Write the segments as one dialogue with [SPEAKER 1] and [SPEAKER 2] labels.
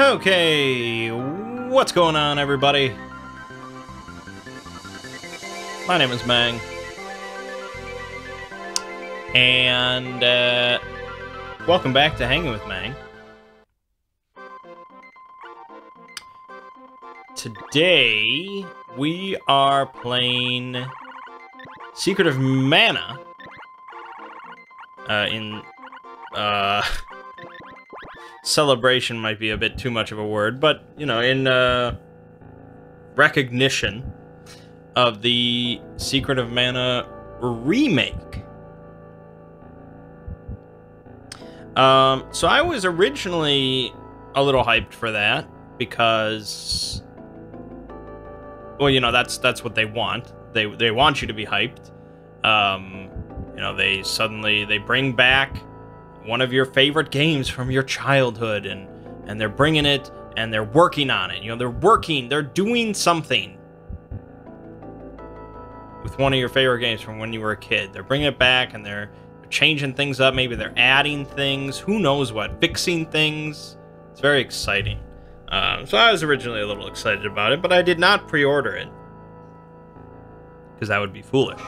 [SPEAKER 1] Okay, what's going on, everybody? My name is Mangg, and welcome back to Hanging with Mangg. Today, we are playing Secret of Mana celebration might be a bit too much of a word, but, you know, in recognition of the Secret of Mana remake. So I was originally a little hyped for that, because, well, you know, that's what they want. They want you to be hyped. You know, they bring back one of your favorite games from your childhood, and they're bringing it, and they're working on it. You know, they're doing something with one of your favorite games from when you were a kid. They're bringing it back, and they're changing things up. Maybe they're adding things, who knows what, fixing things. It's very exciting. So I was originally a little excited about it, but I did not pre-order it, because that would be foolish.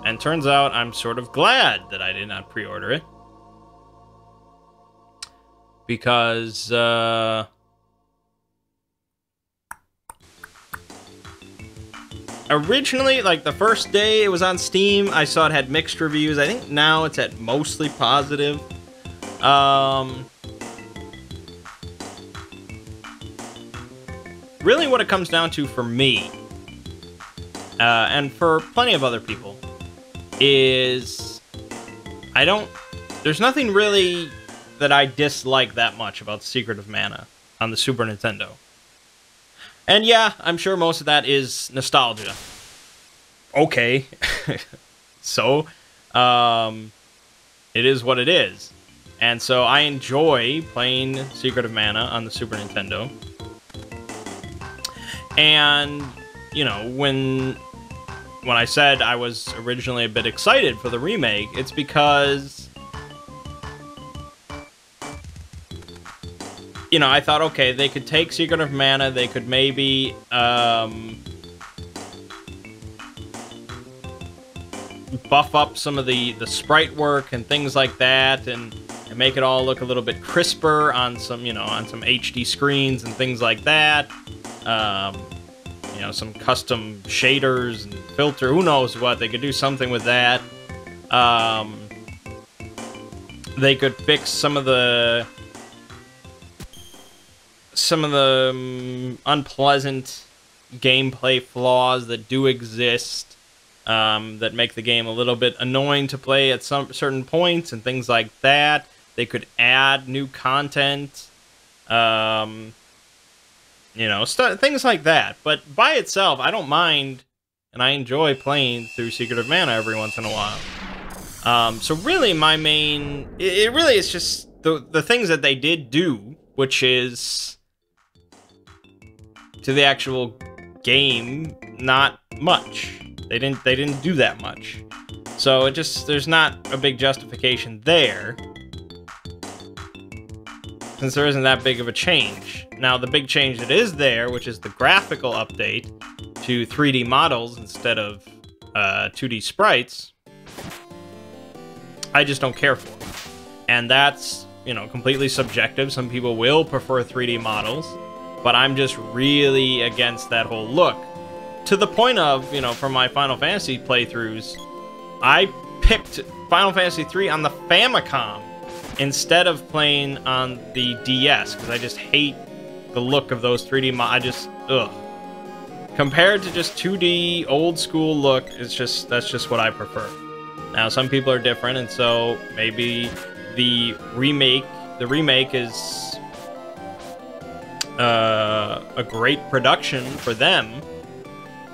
[SPEAKER 1] And turns out I'm sort of glad that I did not pre-order it, because originally, like, the first day it was on Steam, I saw it had mixed reviews. I think now it's at mostly positive. Really what it comes down to for me, and for plenty of other people, is there's nothing really that I dislike that much about Secret of Mana on the Super Nintendo. And yeah, I'm sure most of that is nostalgia. Okay. So, it is what it is. And so I enjoy playing Secret of Mana on the Super Nintendo. And, you know, when I said I was originally a bit excited for the remake, it's because, you know, I thought, okay, they could take Secret of Mana, they could maybe, buff up some of the sprite work and things like that, and make it all look a little bit crisper on some, you know, on some HD screens and things like that. You know, some custom shaders and filter, who knows what. They could do something with that. They could fix some of the unpleasant gameplay flaws that do exist, that make the game a little bit annoying to play at some certain points and things like that. They could add new content. You know, things like that. But by itself, I don't mind, and I enjoy playing through Secret of Mana every once in a while. So really, my main... It really is just the things that they did do, which is, to the actual game, not much. They didn't do that much. So it just... There's not a big justification there, since there isn't that big of a change. Now, the big change that is there, which is the graphical update to 3D models instead of 2D sprites, I just don't care for. And that's, you know, completely subjective. Some people will prefer 3D models, but I'm just really against that whole look. To the point of, you know, for my Final Fantasy playthroughs, I picked Final Fantasy III on the Famicom instead of playing on the DS, because I just hate the look of those 3D ugh. Compared to just 2D old school look, that's just what I prefer. Now, some people are different, and so maybe the remake is a great production for them,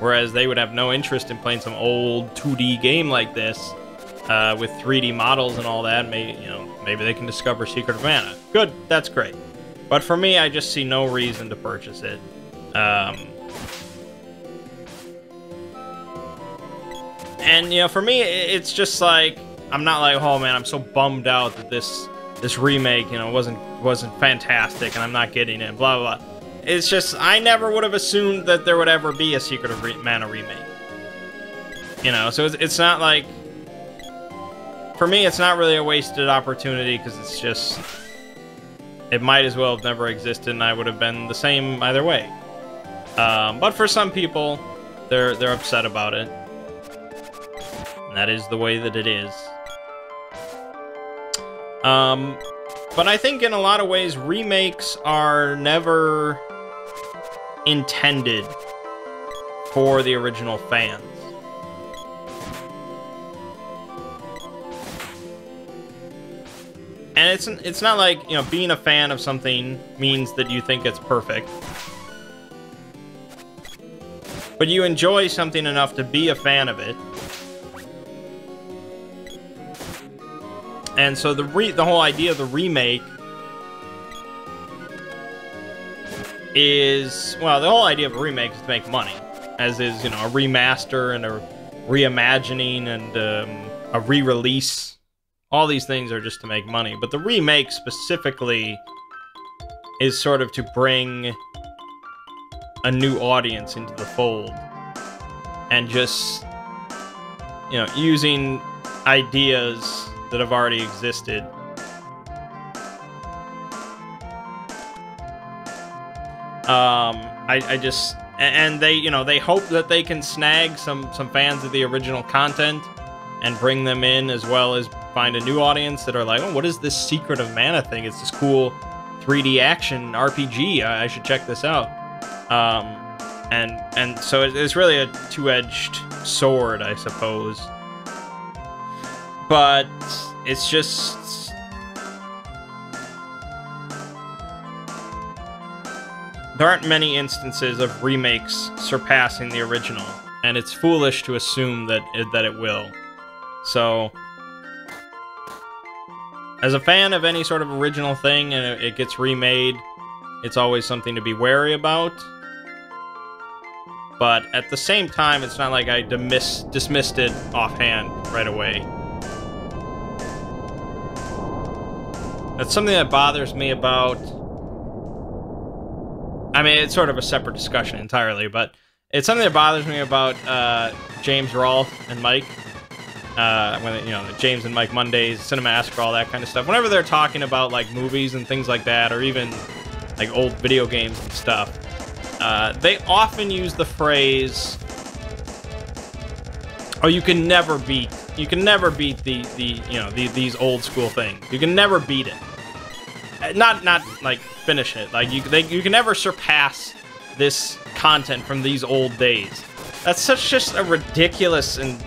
[SPEAKER 1] whereas they would have no interest in playing some old 2D game like this with 3D models and all that. Maybe they can discover Secret of Mana. Good, that's great. But for me, I just see no reason to purchase it. And, you know, for me, it's just like, I'm not like, oh man, I'm so bummed out that this this remake, you know, wasn't fantastic, and I'm not getting it, blah, blah, blah. It's just, I never would have assumed that there would ever be a Secret of Mana remake. You know, so it's not like... For me, it's not really a wasted opportunity, because it's just... It might as well have never existed, and I would have been the same either way. But for some people, they're upset about it. And that is the way that it is. But I think in a lot of ways, remakes are never intended for the original fans. And it's not like, you know, being a fan of something means that you think it's perfect. But you enjoy something enough to be a fan of it. And so the whole idea of the remake is, well, the whole idea of a remake is to make money, as is, you know, a remaster and a reimagining and a re-release. All these things are just to make money, but the remake specifically is sort of to bring a new audience into the fold and just, you know, using ideas that have already existed. I just, and they, you know, they hope that they can snag some fans of the original content and bring them in, as well as find a new audience that are like, oh, what is this Secret of Mana thing? It's this cool 3D action RPG. I should check this out. And so it's really a two-edged sword, I suppose. But it's just... There aren't many instances of remakes surpassing the original, and it's foolish to assume that it will. So, as a fan of any sort of original thing and it gets remade, it's always something to be wary about. But at the same time, it's not like I dismissed it offhand right away. That's something that bothers me about... I mean, it's sort of a separate discussion entirely, but it's something that bothers me about James, Rolf, and Mike. When, you know, James and Mike Mondays, Cinemassacre, all that kind of stuff. Whenever they're talking about, like, movies and things like that, or even, like, old video games and stuff, they often use the phrase, oh, you can never beat these old school things. You can never beat it. Not like, finish it. Like, you can never surpass this content from these old days. That's just a ridiculous and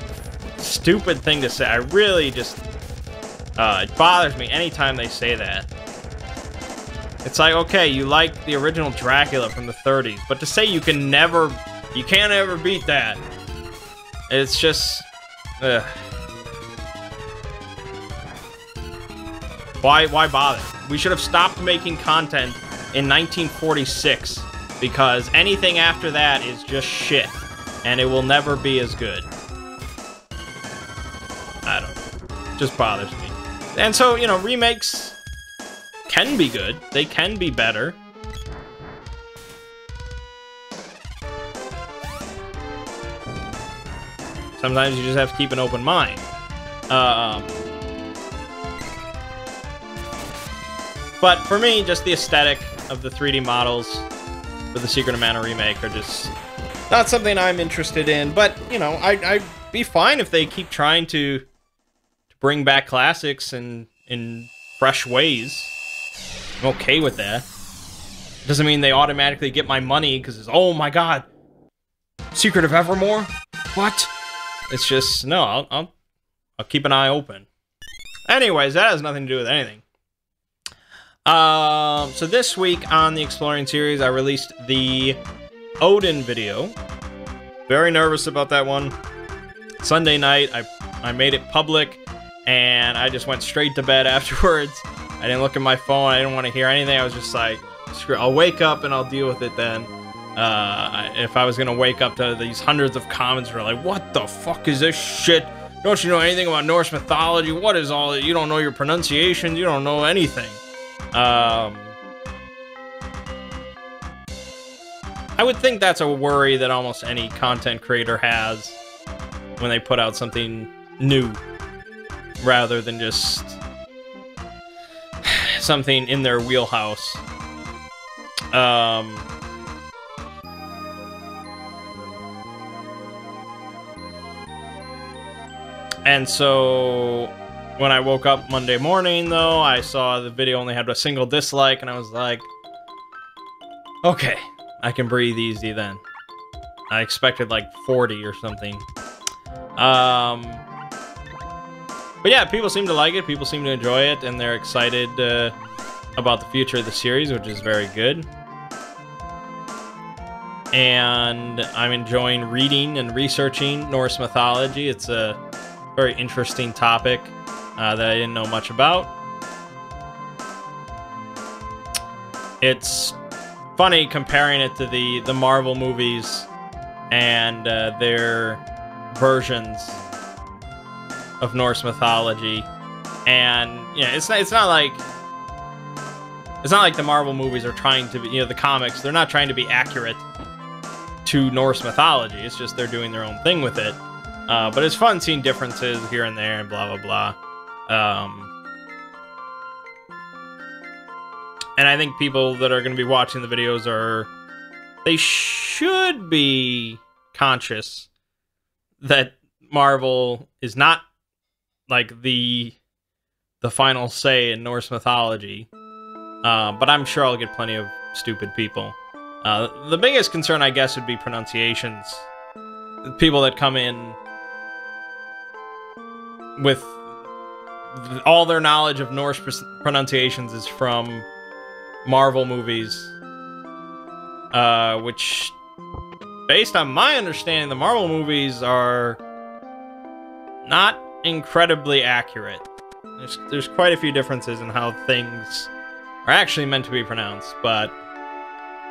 [SPEAKER 1] stupid thing to say. I really just... it bothers me anytime they say that. It's like, okay, you like the original Dracula from the 30s, but to say you can't ever beat that, it's just... ugh. Why bother? We should have stopped making content in 1946, because anything after that is just shit, and it will never be as good. I don't know. It just bothers me. And so, you know, remakes can be good. They can be better. Sometimes you just have to keep an open mind. But for me, just the aesthetic of the 3D models for the Secret of Mana remake are just not something I'm interested in. But, you know, I'd be fine if they keep trying to bring back classics in fresh ways. I'm okay with that. Doesn't mean they automatically get my money because it's, oh my god, Secret of Evermore? What? It's just, no, I'll keep an eye open. Anyways, that has nothing to do with anything. So this week on the Exploring series, I released the Odin video. Very nervous about that one. Sunday night, I made it public, and I just went straight to bed afterwards. I didn't look at my phone. I didn't want to hear anything. I was just like, screw it. I'll wake up and I'll deal with it then. If I was going to wake up to these hundreds of comments that are like, what the fuck is this shit? don't you know anything about Norse mythology? What is all, you don't know your pronunciations, you don't know anything. I would think that's a worry that almost any content creator has when they put out something new, rather than just something in their wheelhouse. And so when I woke up Monday morning, though, I saw the video only had a single dislike, and I was like, okay, I can breathe easy then. I expected like 40 or something. But yeah, people seem to like it, people seem to enjoy it, and they're excited about the future of the series, which is very good. And I'm enjoying reading and researching Norse mythology. It's a very interesting topic that I didn't know much about. It's funny comparing it to the Marvel movies and their versions of Norse mythology. And yeah, it's not like the Marvel movies are trying to be, you know, the comics, they're not trying to be accurate to Norse mythology. It's just they're doing their own thing with it. But it's fun seeing differences here and there and blah, blah, blah. And I think people that are going to be watching the videos they should be conscious that Marvel is not like the final say in Norse mythology. But I'm sure I'll get plenty of stupid people. The biggest concern, I guess, would be pronunciations. People that come in with all their knowledge of Norse pronunciations is from Marvel movies, which, based on my understanding, the Marvel movies are not incredibly accurate. There's quite a few differences in how things are actually meant to be pronounced, but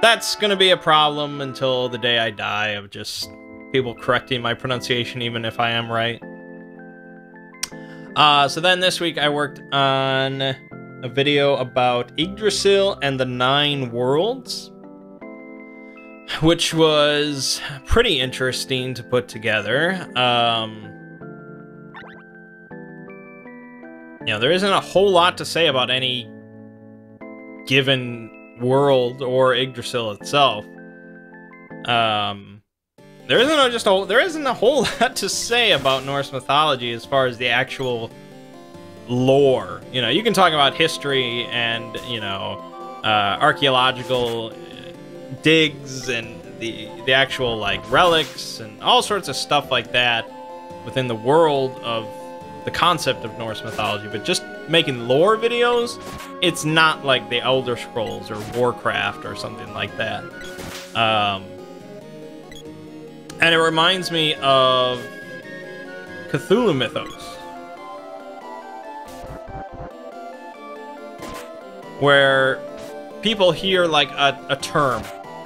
[SPEAKER 1] that's gonna be a problem until the day I die, of just people correcting my pronunciation even if I am right. So then this week I worked on a video about Yggdrasil and the 9 worlds, which was pretty interesting to put together. You know, there isn't a whole lot to say about any given world or Yggdrasil itself. There isn't a whole lot to say about Norse mythology as far as the actual lore. You know, you can talk about history and, you know, archaeological digs and the actual, like, relics and all sorts of stuff like that within the world of the concept of Norse mythology, but just making lore videos, it's not like the Elder Scrolls or Warcraft or something like that. And it reminds me of Cthulhu mythos, where people hear like a term,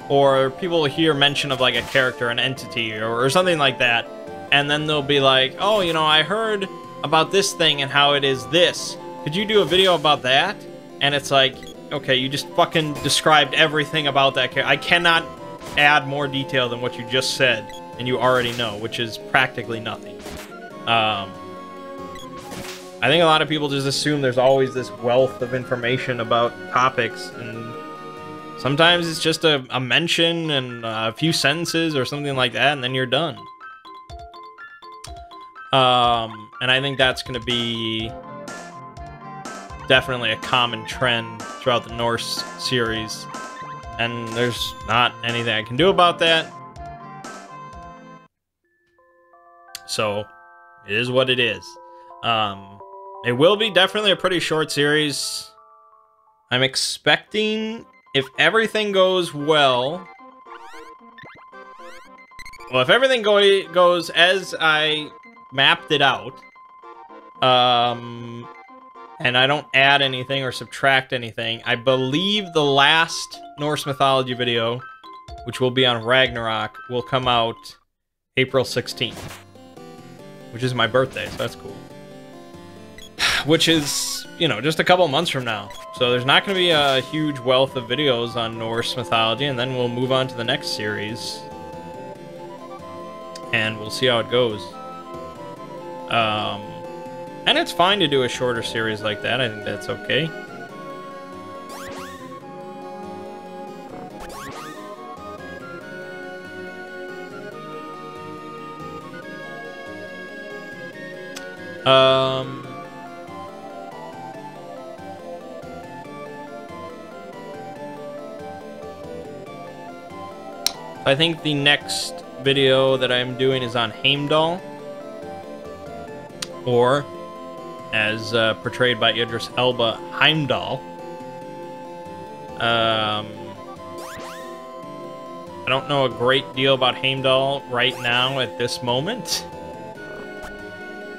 [SPEAKER 1] or people hear mention of like a character, an entity, or something like that, and then they'll be like, oh, you know, I heard about this thing and how it is this. Could you do a video about that? And it's like, okay, you just fucking described everything about that character. I cannot add more detail than what you just said, and you already know, which is practically nothing. I think a lot of people just assume there's always this wealth of information about topics, and sometimes it's just a mention and a few sentences or something like that, and then you're done. And I think that's going to be definitely a common trend throughout the Norse series, and there's not anything I can do about that. So, it is what it is. It will be definitely a pretty short series. I'm expecting, if everything goes well... Well, if everything goes as I mapped it out, and I don't add anything or subtract anything, I believe the last Norse mythology video, which will be on Ragnarok, will come out April 16th. which is my birthday, so that's cool. Which is, you know, just a couple months from now. So there's not going to be a huge wealth of videos on Norse mythology, and then we'll move on to the next series. And we'll see how it goes. And it's fine to do a shorter series like that. I think that's okay. I think the next video that I'm doing is on Heimdall, or as portrayed by Idris Elba, Heimdall. I don't know a great deal about Heimdall right now at this moment.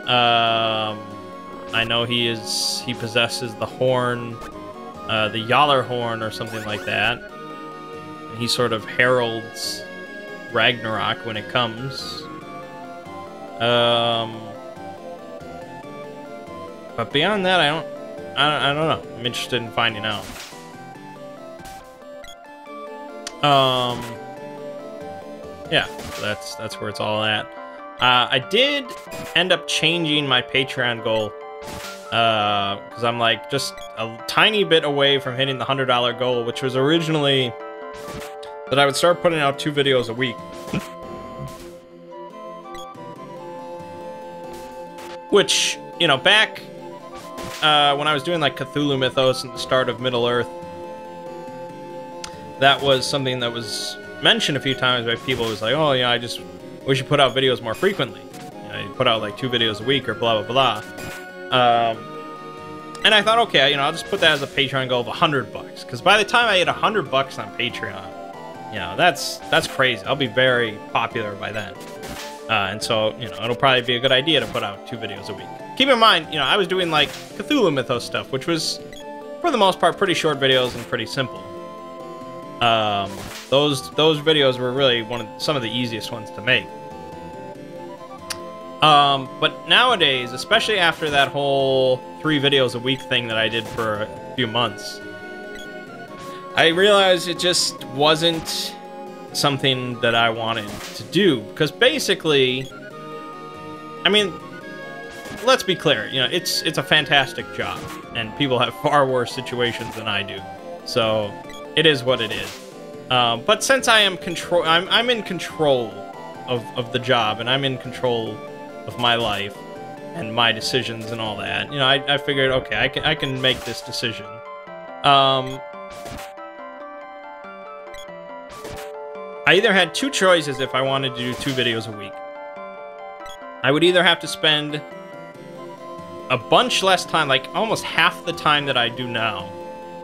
[SPEAKER 1] I know he possesses the horn, the Yaller horn or something like that. And he sort of heralds Ragnarok when it comes. But beyond that, I don't know. I'm interested in finding out. Yeah, that's where it's all at. I did end up changing my Patreon goal, because I'm like just a tiny bit away from hitting the $100 goal, which was originally that I would start putting out 2 videos a week. Which, you know, back when I was doing like Cthulhu Mythos and the start of Middle-earth, that was something that was mentioned a few times by people. It was like, oh, yeah, we should put out videos more frequently. You know, you put out like 2 videos a week or blah, blah, blah. And I thought, okay, you know, I'll just put that as a Patreon goal of $100. Because by the time I hit $100 on Patreon, you know, that's crazy. I'll be very popular by then. And so, you know, it'll probably be a good idea to put out 2 videos a week. Keep in mind, you know, I was doing like Cthulhu Mythos stuff, which was, for the most part, pretty short videos and pretty simple. Those videos were really some of the easiest ones to make. But nowadays, especially after that whole 3 videos a week thing that I did for a few months, I realized it just wasn't something that I wanted to do. Because basically, I mean, let's be clear, you know, it's a fantastic job, and people have far worse situations than I do. So it is what it is. But since I am I'm in control of the job, and I'm in control of my life and my decisions and all that, you know, I figured, okay, I can make this decision. I either had 2 choices if I wanted to do 2 videos a week. I would either have to spend a bunch less time, like almost half the time that I do now,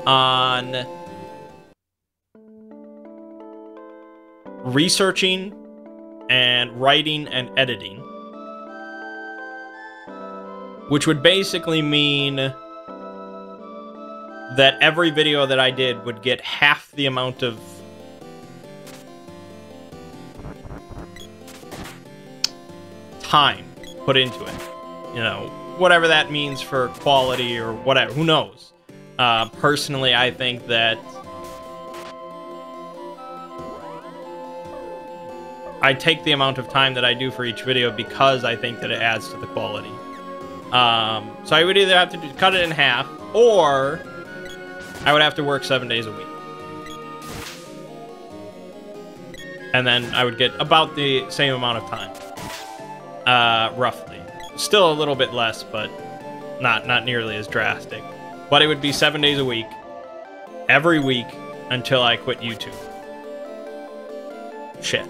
[SPEAKER 1] on researching and writing and editing, which would basically mean that every video that I did would get half the amount of time put into it. You know, whatever that means for quality or whatever, who knows? Personally, I think that I take the amount of time that I do for each video because I think that it adds to the quality. So I would either have to cut it in half, or I would have to work 7 days a week. And then I would get about the same amount of time. Roughly. Still a little bit less, but not nearly as drastic. But it would be 7 days a week, every week, until I quit YouTube. Shit.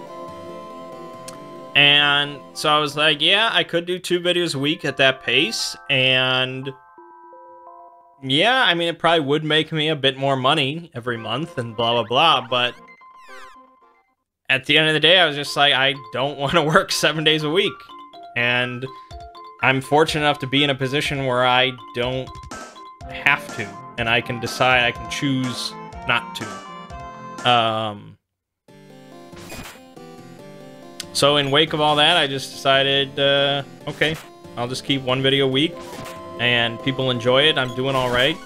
[SPEAKER 1] And so I was like, yeah, I could do 2 videos a week at that pace, and yeah, I mean, it probably would make me a bit more money every month and blah, blah, blah, but at the end of the day, I was just like, I don't want to work 7 days a week. And I'm fortunate enough to be in a position where I don't have to, and I can decide, I can choose not to. So in wake of all that, I just decided, okay, I'll just keep one video a week, and people enjoy it. I'm doing all right.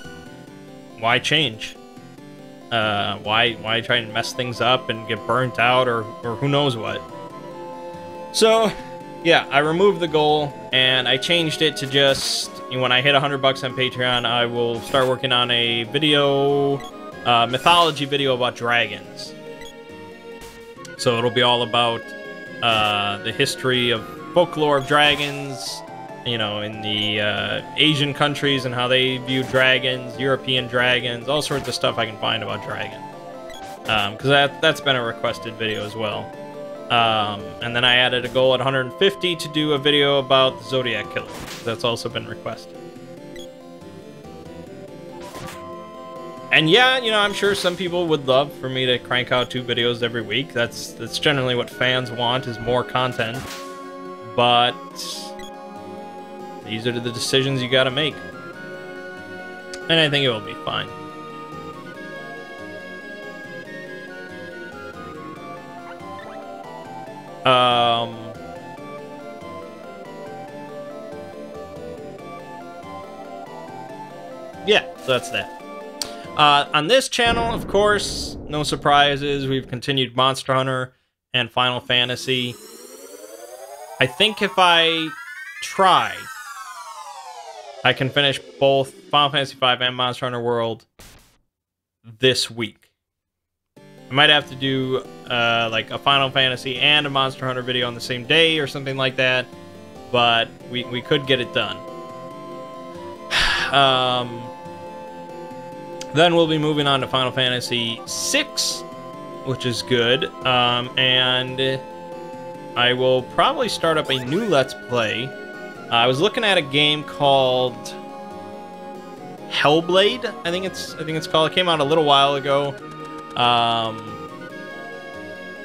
[SPEAKER 1] Why change? Why try and mess things up and get burnt out or who knows what? So, yeah, I removed the goal and I changed it to just, when I hit $100 on Patreon, I will start working on a video, mythology video about dragons. So it'll be all about the history of folklore of dragons, you know, in the Asian countries and how they view dragons, European dragons, all sorts of stuff I can find about dragons. Because that's been a requested video as well. And then I added a goal at 150 to do a video about the Zodiac Killer. That's also been requested. And yeah, you know, I'm sure some people would love for me to crank out 2 videos every week. That's generally what fans want, is more content. But these are the decisions you gotta make. And I think it will be fine. Yeah, so that's that. On this channel, of course, no surprises. We've continued Monster Hunter and Final Fantasy. I think if I try, I can finish both Final Fantasy V and Monster Hunter World this week. I might have to do like a Final Fantasy and a Monster Hunter video on the same day or something like that, but we could get it done. Then we'll be moving on to Final Fantasy VI, which is good, and I will probably start up a new Let's Play. I was looking at a game called Hellblade, I think it's called. It came out a little while ago.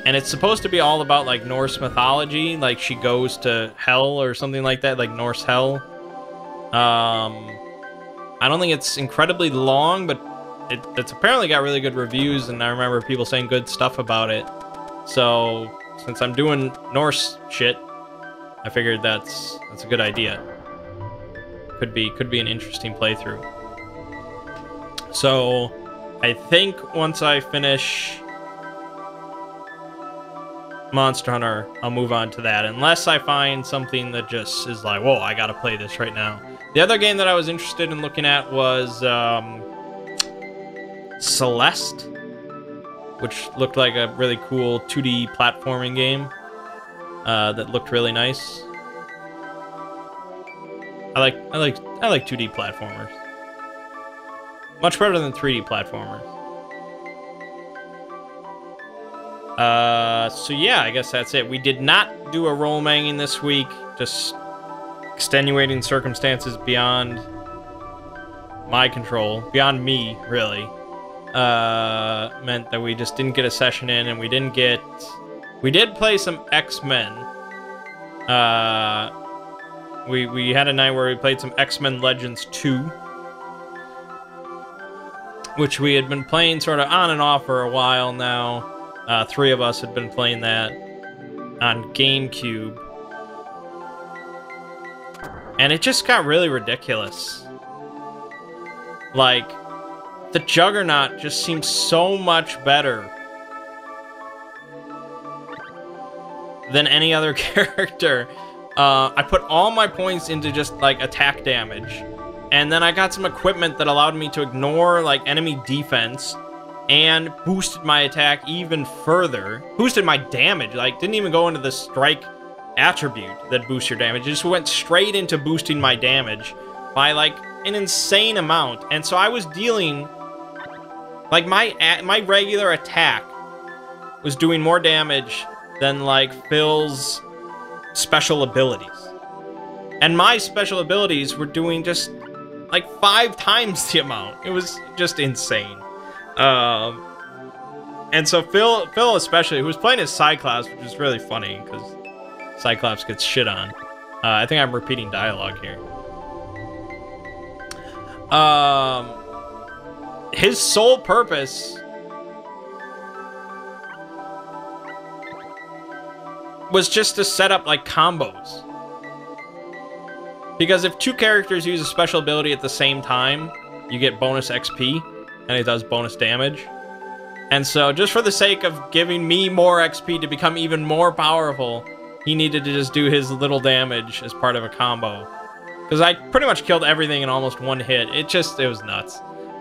[SPEAKER 1] And it's supposed to be all about, like, Norse mythology. Like, she goes to hell or something like that, like Norse hell. I don't think it's incredibly long, but it's apparently got really good reviews, and I remember people saying good stuff about it. So, since I'm doing Norse shit, I figured that's a good idea. Could be an interesting playthrough. So, I think once I finish Monster Hunter, I'll move on to that, unless I find something that just is like, whoa, I gotta play this right now. The other game that I was interested in looking at was Celeste, which looked like a really cool 2D platforming game that looked really nice. I like 2D platformers. Much better than 3D platformers. So yeah, I guess that's it. We did not do a roll manging this week. Just extenuating circumstances beyond my control, beyond me, really. Meant that we just didn't get a session in, and we did play some X-Men. We had a night where we played some X-Men Legends 2, which we had been playing sort of on and off for a while now. 3 of us had been playing that on GameCube. And it just got really ridiculous. Like, the Juggernaut just seems so much better than any other character. I put all my points into just, like, attack damage. And then I got some equipment that allowed me to ignore, like, enemy defense and boosted my attack even further. Boosted my damage, like, didn't even go into the strike attribute that boosts your damage. It just went straight into boosting my damage by, like, an insane amount. And so I was dealing, like, my regular attack was doing more damage than, like, Phil's special abilities. And my special abilities were doing just, like, 5 times the amount. It was just insane. And so Phil especially, who was playing as Cyclops, which is really funny, because Cyclops gets shit on. I think I'm repeating dialogue here. His sole purpose was just to set up like combos. Because if 2 characters use a special ability at the same time, you get bonus XP, and it does bonus damage. And so, just for the sake of giving me more XP to become even more powerful, he needed to just do his little damage as part of a combo. Because I pretty much killed everything in almost one hit. It was nuts.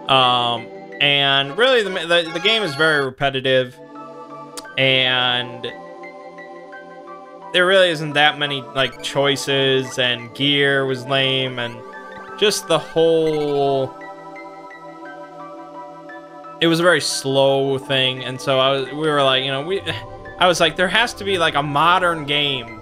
[SPEAKER 1] And really, the game is very repetitive. And there really isn't that many, like, choices. And gear was lame. And just the whole... It was a very slow thing. And so we were like, you know, I was like, there has to be, like, a modern game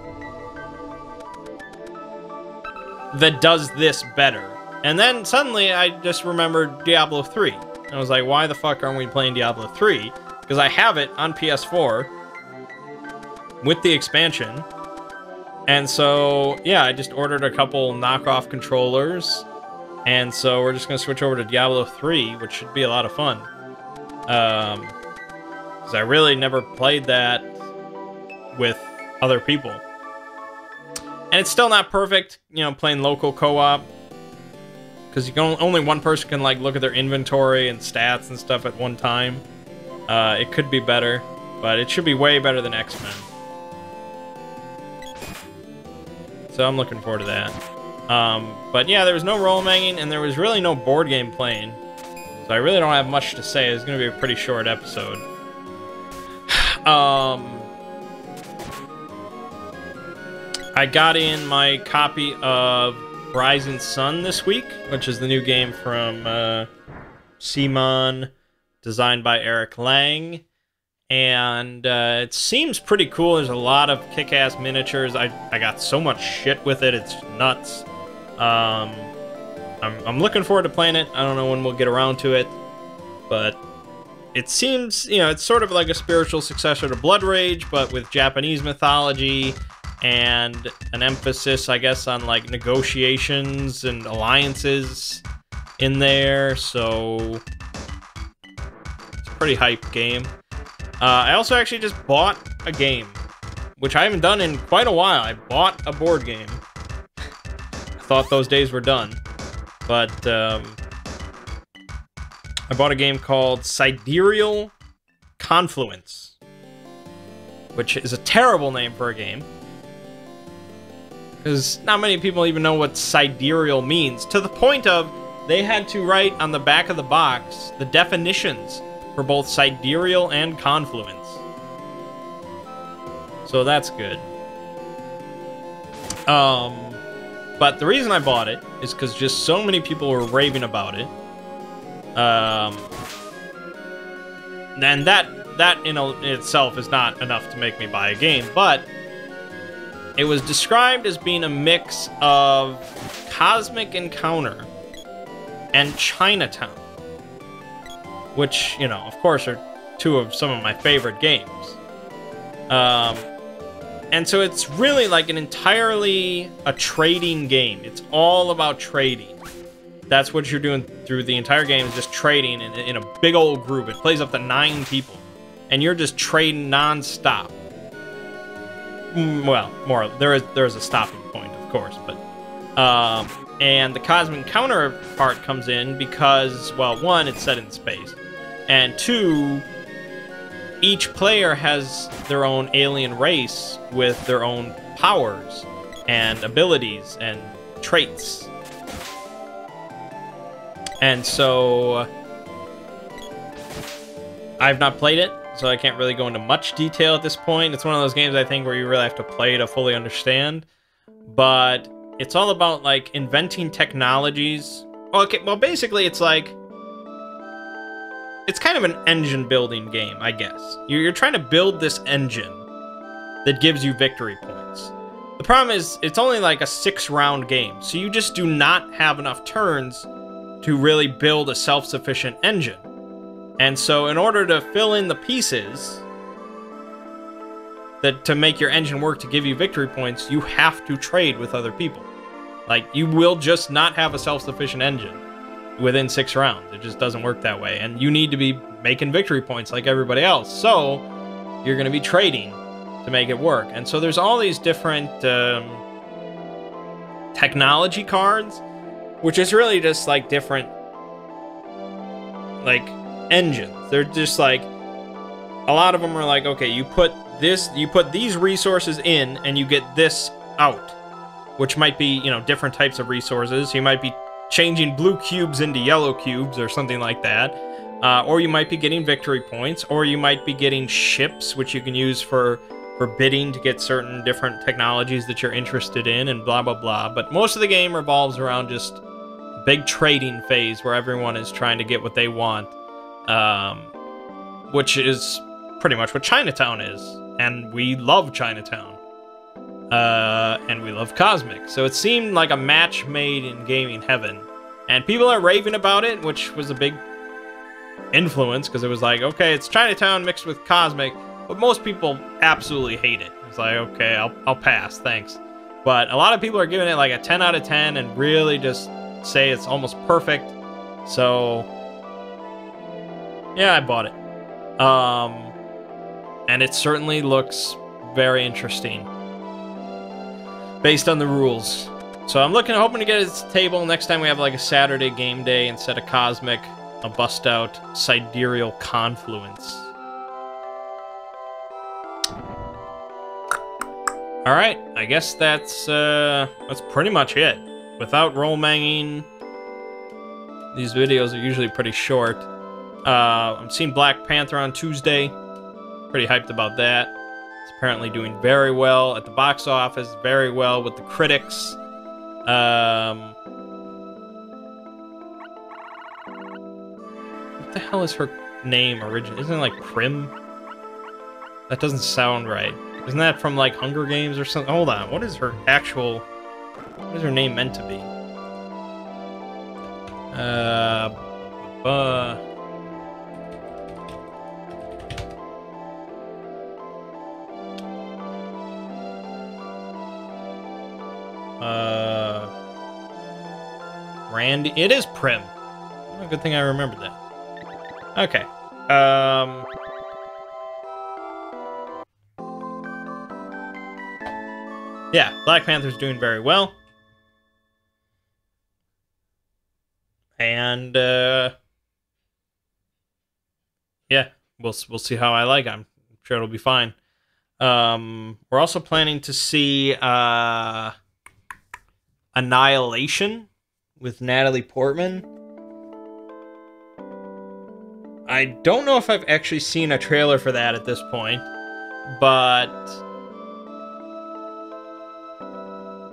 [SPEAKER 1] that does this better. And then suddenly I just remembered Diablo 3. I was like, why the fuck aren't we playing Diablo 3? Because I have it on PS4 with the expansion. And so, yeah, I just ordered a couple knockoff controllers. And so we're just going to switch over to Diablo 3, which should be a lot of fun. Because I really never played that with other people. And it's still not perfect, you know, playing local co-op. Because only one person can, like, look at their inventory and stats and stuff at one time. It could be better, but it should be way better than X-Men. So I'm looking forward to that. But yeah, there was no role-manging, and there was really no board game playing. So I really don't have much to say. It's going to be a pretty short episode. I got in my copy of Rising Sun this week, which is the new game from Simon, designed by Eric Lang. And it seems pretty cool. There's a lot of kick-ass miniatures. I got so much shit with it. It's nuts. I'm looking forward to playing it. I don't know when we'll get around to it. But it seems, you know, it's sort of like a spiritual successor to Blood Rage, but with Japanese mythology and an emphasis, I guess, on, like, negotiations and alliances in there. So it's a pretty hype game. I also actually just bought a game, which I haven't done in quite a while. I bought a board game. I thought those days were done. But I bought a game called Sidereal Confluence, which is a terrible name for a game. Because not many people even know what sidereal means, to the point of they had to write on the back of the box the definitions for both sidereal and confluence. So that's good. But the reason I bought it is because just so many people were raving about it. And that in itself is not enough to make me buy a game, but it was described as being a mix of Cosmic Encounter and Chinatown, which, you know, of course, are two of some of my favorite games. And so it's really like an entirely a trading game. It's all about trading. That's what you're doing through the entire game, is just trading in a big old group. It plays up to 9 people, and you're just trading non-stop. Well, more, there is a stopping point, of course, but and the Cosmic counterpart comes in because, well, 1, it's set in space, and 2, each player has their own alien race with their own powers and abilities and traits. And so I've not played it, so I can't really go into much detail at this point. It's one of those games, I think, where you really have to play to fully understand. But it's all about, like, inventing technologies. Okay, well, basically, it's like... It's kind of an engine-building game, I guess. You're trying to build this engine that gives you victory points. The problem is, it's only like a 6-round game, so you just do not have enough turns to really build a self-sufficient engine. And so in order to fill in the pieces that to make your engine work to give you victory points, you have to trade with other people. Like, you will just not have a self-sufficient engine within 6 rounds. It just doesn't work that way. And you need to be making victory points like everybody else. So you're going to be trading. to make it work. And so there's all these different technology cards, which is really just like different like engines. They're just like, a lot of them are like, okay, you put these resources in and you get this out, which might be, you know, different types of resources. You might be changing blue cubes into yellow cubes or something like that. Or you might be getting victory points, or you might be getting ships, which you can use for bidding to get certain different technologies that you're interested in, and blah, blah, blah. But most of the game revolves around just a big trading phase where everyone is trying to get what they want, which is pretty much what Chinatown is. And we love Chinatown. And we love Cosmic. So it seemed like a match made in gaming heaven. And people are raving about it, which was a big influence, because it was like, okay, it's Chinatown mixed with Cosmic, but most people absolutely hate it. It's like, okay, I'll pass, thanks. But a lot of people are giving it like a 10 out of 10 and really just say it's almost perfect. So yeah, I bought it. And it certainly looks very interesting based on the rules. So I'm hoping to get it to the table next time we have like a Saturday game day instead of Cosmic. I'll bust out Sidereal Confluence. Alright, I guess that's pretty much it. Without roll-manging, these videos are usually pretty short. I'm seeing Black Panther on Tuesday. Pretty hyped about that. It's apparently doing very well at the box office, very well with the critics. What the hell is her name originally? Isn't it like Prim? That doesn't sound right. Isn't that from like Hunger Games or something? Hold on, what is her name meant to be? Randy? It is Prim. Oh, good thing I remembered that. Okay. Yeah, Black Panther's doing very well. And, yeah, we'll see how I like it. I'm sure it'll be fine. We're also planning to see, Annihilation with Natalie Portman. I don't know if I've actually seen a trailer for that at this point, but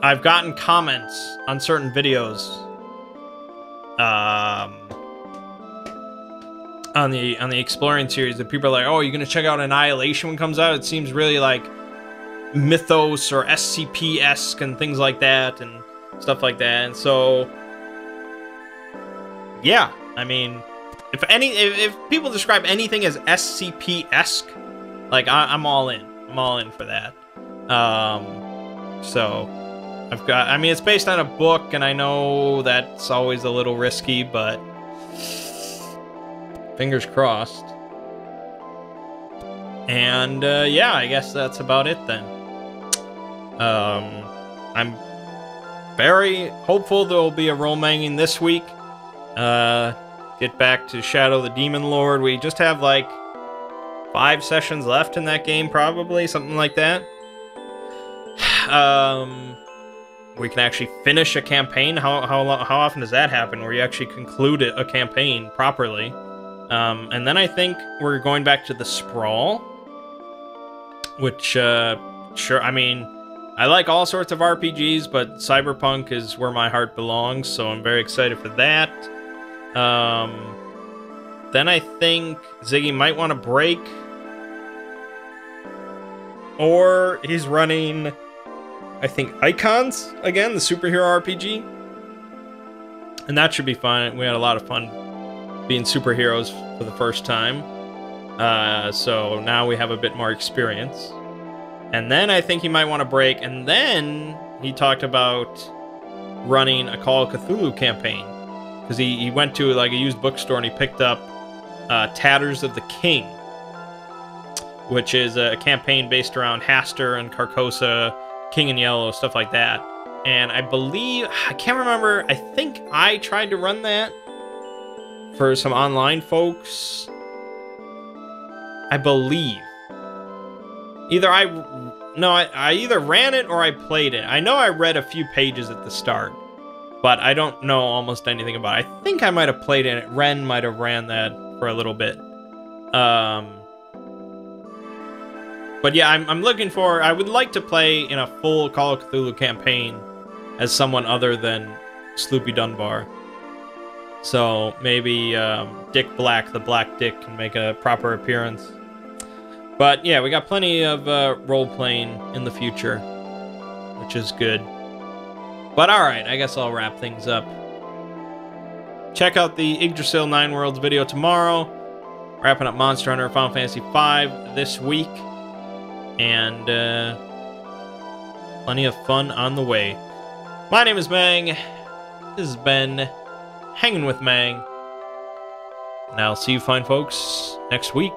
[SPEAKER 1] I've gotten comments on certain videos on the Exploring series that people are like, oh, you're gonna check out Annihilation when it comes out? It seems really like Mythos or SCP-esque and things like that and stuff like that. And so yeah, I mean, if people describe anything as SCP-esque, like I'm all in. I'm all in for that. So I mean, it's based on a book, and I know that's always a little risky, but fingers crossed. And yeah, I guess that's about it then. I'm very hopeful there will be a roll-manging this week. Get back to Shadow the Demon Lord. We just have like 5 sessions left in that game, probably, something like that. We can actually finish a campaign. How often does that happen, where you actually conclude a campaign properly? And then I think we're going back to the Sprawl, which, sure, I mean, I like all sorts of RPGs, but Cyberpunk is where my heart belongs, so I'm very excited for that. Then I think Ziggy might want to break, or he's running, I think, Icons again, the superhero RPG, and that should be fun. We had a lot of fun being superheroes for the first time, so now we have a bit more experience. And then I think he might want to break, and then he talked about running a Call of Cthulhu campaign, because he went to like a used bookstore and he picked up Tatters of the King, which is a campaign based around Haster and Carcosa, King in Yellow, stuff like that. And I believe, I can't remember, I think I tried to run that for some online folks. I believe. I either ran it or I played it. I know I read a few pages at the start, but I don't know almost anything about it. I think I might have played it. Ren might have ran that for a little bit. But yeah, I'm looking for... I would like to play in a full Call of Cthulhu campaign as someone other than Sloopy Dunbar. So maybe Dick Black, the Black Dick, can make a proper appearance. But yeah, we got plenty of role-playing in the future, which is good. But alright, I guess I'll wrap things up. Check out the Yggdrasil 9 Worlds video tomorrow. Wrapping up Monster Hunter Final Fantasy V this week. And plenty of fun on the way. My name is Mangg. This has been Hanging with Mangg. And I'll see you fine folks next week.